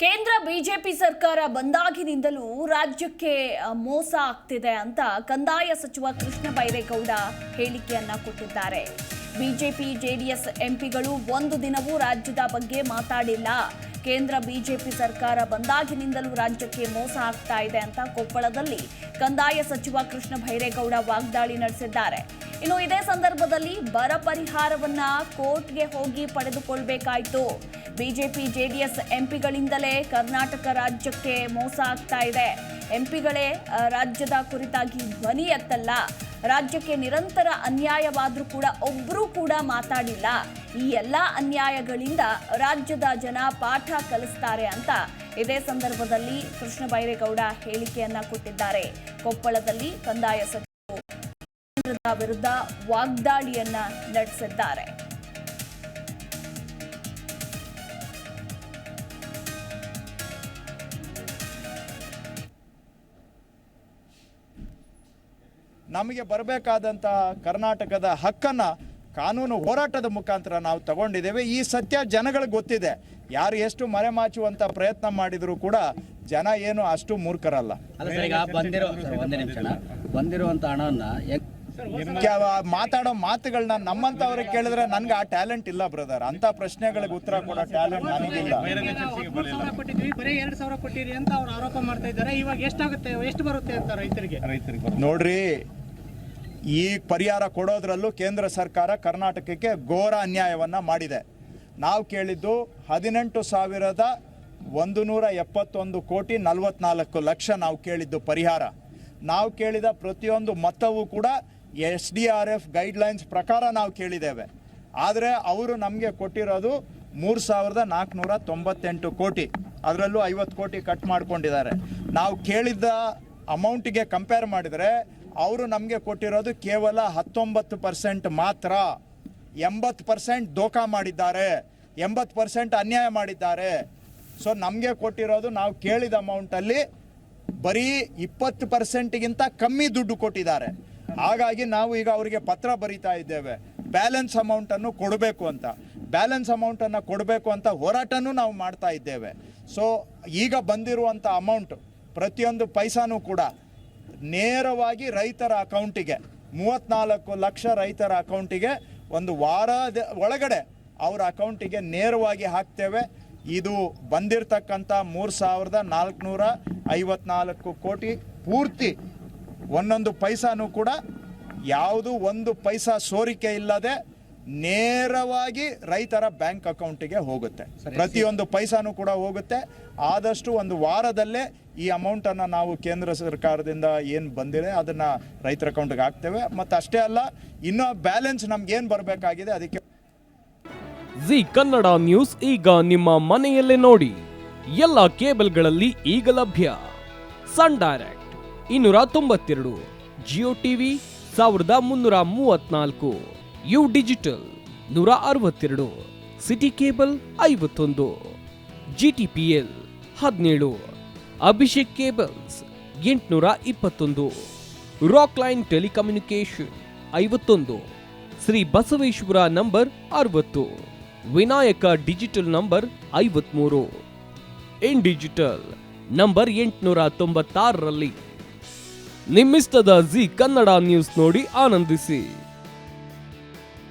ಕೇಂದ್ರ ಬಿಜೆಪಿ ಸರ್ಕಾರ ಬಂದಾಗಿನಿಂದಲೂ ರಾಜ್ಯಕ್ಕೆ ಮೋಸ ಆಗ್ತಿದೆ ಅಂತ ಕಂದಾಯ ಸಚಿವ ಕೃಷ್ಣ ಬೈರೇಗೌಡ ಹೇಳಿಕೆಯನ್ನ ಕೊಟ್ಟಿದ್ದಾರೆ. ಬಿಜೆಪಿ ಜೆಡಿಎಸ್ ಎಂಪಿಗಳು ಒಂದು ದಿನವೂ ರಾಜ್ಯದ ಬಗ್ಗೆ ಮಾತಾಡಿಲ್ಲ. ಕೇಂದ್ರ ಬಿಜೆಪಿ ಸರ್ಕಾರ ಬಂದಾಗಿನಿಂದಲೂ ರಾಜ್ಯಕ್ಕೆ ಮೋಸ ಆಗ್ತಾ ಇದೆ ಅಂತ ಕೊಪ್ಪಳದಲ್ಲಿ ಕಂದಾಯ ಸಚಿವ ಕೃಷ್ಣ ಬೈರೇಗೌಡ ವಾಗ್ದಾಳಿ ನಡೆಸಿದ್ದಾರೆ. ಇನ್ನು ಇದೇ ಸಂದರ್ಭದಲ್ಲಿ ಬರ ಪರಿಹಾರವನ್ನ ಕೋರ್ಟ್ಗೆ ಹೋಗಿ ಪಡೆದುಕೊಳ್ಳಬೇಕಾಯಿತು. ಬಿಜೆಪಿ ಜೆಡಿಎಸ್ ಎಂಪಿಗಳಿಂದಲೇ ಕರ್ನಾಟಕ ರಾಜ್ಯಕ್ಕೆ ಮೋಸ ಆಗ್ತಾ ಇದೆ. ಎಂಪಿಗಳೇ ರಾಜ್ಯದ ಕುರಿತಾಗಿ ಧ್ವನಿ ಎತ್ತಲ್ಲ. ರಾಜ್ಯಕ್ಕೆ ನಿರಂತರ ಅನ್ಯಾಯವಾದ್ರೂ ಕೂಡ ಒಬ್ಬರೂ ಕೂಡ ಮಾತಾಡಿಲ್ಲ. ಈ ಎಲ್ಲ ಅನ್ಯಾಯಗಳಿಂದ ರಾಜ್ಯದ ಜನ ಪಾಠ ಕಲಿಸ್ತಾರೆ ಅಂತ ಇದೇ ಸಂದರ್ಭದಲ್ಲಿ ಕೃಷ್ಣ ಬೈರೇಗೌಡ ಹೇಳಿಕೆಯನ್ನ ಕೊಟ್ಟಿದ್ದಾರೆ. ಕೊಪ್ಪಳದಲ್ಲಿ ಕಂದಾಯ ಸಚಿವರು ಕೇಂದ್ರದ ವಿರುದ್ಧ ವಾಗ್ದಾಳಿಯನ್ನ ನಡೆಸಿದ್ದಾರೆ. ನಮಗೆ ಬರಬೇಕಾದಂಥ ಕರ್ನಾಟಕದ ಹಕ್ಕನ್ನು ಕಾನೂನು ಹೋರಾಟದ ಮುಖಾಂತರ ನಾವು ತಗೊಂಡಿದ್ದೇವೆ. ಈ ಸತ್ಯ ಜನಗಳಿಗೆ ಗೊತ್ತಿದೆ. ಯಾರು ಎಷ್ಟು ಮರೆಮಾಚುವಂಥ ಪ್ರಯತ್ನ ಮಾಡಿದರೂ ಕೂಡ ಜನ ಏನು ಅಷ್ಟು ಮೂರ್ಖರಲ್ಲ. ಬಂದಿರುವಂಥ ಹಣವನ್ನ ಮಾತಾಡೋ ಮಾತುಗಳನ್ನ ನಮ್ಮಂತವ್ರಿಗೆ ಕೇಳಿದ್ರೆ ನನ್ಗೆ ಆ ಟ್ಯಾಲೆಂಟ್ ಇಲ್ಲ ಬ್ರದರ್. ಅಂತ ಪ್ರಶ್ನೆಗಳಿಗೆ ಉತ್ತರ ಕೊಡೋ ಟ್ಯಾಲೆಂಟ್ ನನಗಿಲ್ಲ. ಬರೀ 2,000 ಕೊಟ್ಟಿರಿ ಅಂತ ಅವ್ರು ಆರೋಪ ಮಾಡ್ತಾ ಇದ್ದಾರೆ. ಇವಾಗ ಎಷ್ಟಾಗುತ್ತೆ, ಎಷ್ಟು ಬರುತ್ತೆ ಅಂತ ರೈತರಿಗೆ ನೋಡ್ರಿ, ಈ ಪರಿಹಾರ ಕೊಡೋದ್ರಲ್ಲೂ ಕೇಂದ್ರ ಸರ್ಕಾರ ಕರ್ನಾಟಕಕ್ಕೆ ಘೋರ ಅನ್ಯಾಯವನ್ನ ಮಾಡಿದೆ. ನಾವು ಕೇಳಿದ್ದು 18,171 ಕೋಟಿ 44 ಲಕ್ಷ ನಾವು ಕೇಳಿದ್ದು ಪರಿಹಾರ. ನಾವು ಕೇಳಿದ ಪ್ರತಿಯೊಂದು ಮೊತ್ತವೂ ಕೂಡ SDRF ಗೈಡ್ಲೈನ್ಸ್ ಪ್ರಕಾರ ನಾವು ಕೇಳಿದ್ದೇವೆ. ಆದರೆ ಅವರು ನಮಗೆ ಕೊಟ್ಟಿರೋದು 3,498 ಕೋಟಿ. ಅದರಲ್ಲೂ 50 ಕೋಟಿ ಕಟ್ ಮಾಡ್ಕೊಂಡಿದ್ದಾರೆ. ನಾವು ಕೇಳಿದ್ದ ಅಮೌಂಟಿಗೆ ಕಂಪೇರ್ ಮಾಡಿದರೆ ಅವರು ನಮಗೆ ಕೊಟ್ಟಿರೋದು ಕೇವಲ 19% ಮಾತ್ರ. 80% ದೋಖಾ ಮಾಡಿದ್ದಾರೆ, 80% ಅನ್ಯಾಯ ಮಾಡಿದ್ದಾರೆ. ಸೊ ನಮಗೆ ಕೊಟ್ಟಿರೋದು ನಾವು ಕೇಳಿದ ಅಮೌಂಟಲ್ಲಿ ಬರೀ 20%ಗಿಂತ ಕಮ್ಮಿ ದುಡ್ಡು ಕೊಟ್ಟಿದ್ದಾರೆ. ಹಾಗಾಗಿ ನಾವು ಈಗ ಅವರಿಗೆ ಪತ್ರ ಬರೀತಾ ಇದ್ದೇವೆ, ಬ್ಯಾಲೆನ್ಸ್ ಅಮೌಂಟನ್ನು ಕೊಡಬೇಕು ಅಂತ. ಬ್ಯಾಲೆನ್ಸ್ ಅಮೌಂಟನ್ನು ಕೊಡಬೇಕು ಅಂತ ಹೋರಾಟನೂ ನಾವು ಮಾಡ್ತಾ ಇದ್ದೇವೆ. ಸೊ ಈಗ ಬಂದಿರುವಂಥ ಅಮೌಂಟ್ ಪ್ರತಿಯೊಂದು ಪೈಸಾನೂ ಕೂಡ ನೇರವಾಗಿ ರೈತರ ಅಕೌಂಟಿಗೆ 34 ಲಕ್ಷ ರೈತರ ಅಕೌಂಟಿಗೆ ಒಂದು ವಾರದ ಒಳಗಡೆ ಅವರ ಅಕೌಂಟಿಗೆ ನೇರವಾಗಿ ಹಾಕ್ತೇವೆ. ಇದು ಬಂದಿರತಕ್ಕಂಥ 3,454 ಕೋಟಿ ಪೂರ್ತಿ ಒಂದೊಂದು ಪೈಸಾನೂ ಕೂಡ ಯಾವುದು ಒಂದು ಪೈಸಾ ಸೋರಿಕೆ ಇಲ್ಲದೆ ನೇರವಾಗಿ ರೈತರ ಬ್ಯಾಂಕ್ ಅಕೌಂಟಿಗೆ ಹೋಗುತ್ತೆ. ಪ್ರತಿಯೊಂದು ಪೈಸಾನೂ ಕೂಡ ಹೋಗುತ್ತೆ. ಆದಷ್ಟು ಒಂದು ವಾರದಲ್ಲೇ ಈ ಅಮೌಂಟನ್ನು ನಾವು ಕೇಂದ್ರ ಸರ್ಕಾರದಿಂದ ಏನು ಬಂದಿದೆ ಅದನ್ನು ರೈತರ ಅಕೌಂಟ್ಗೆ ಹಾಕ್ತೇವೆ. ಮತ್ತು ಅಷ್ಟೇ ಅಲ್ಲ, ಇನ್ನೂ ಬ್ಯಾಲೆನ್ಸ್ ನಮ್ಗೇನು ಬರಬೇಕಾಗಿದೆ ಅದಕ್ಕೆ ಜಿ ಕನ್ನಡ ನ್ಯೂಸ್ ಈಗ ನಿಮ್ಮ ಮನೆಯಲ್ಲೇ ನೋಡಿ. ಎಲ್ಲ ಕೇಬಲ್ಗಳಲ್ಲಿ ಈಗ ಲಭ್ಯ. Sun Direct 292, Jio TV 1334, U digital 162, city cable 51, GTPL 17, Abhishek cables 821, Rockline telecommunication 51, Shri Basaveshwara number 60, Vinayaka digital number 53, in digital number 896ರಲ್ಲಿ. ನಿಮ್ಮಿಸ್ತದ ಜಿ ಕನ್ನಡ ನ್ಯೂಸ್ ನೋಡಿ ಆನಂದಿಸಿ.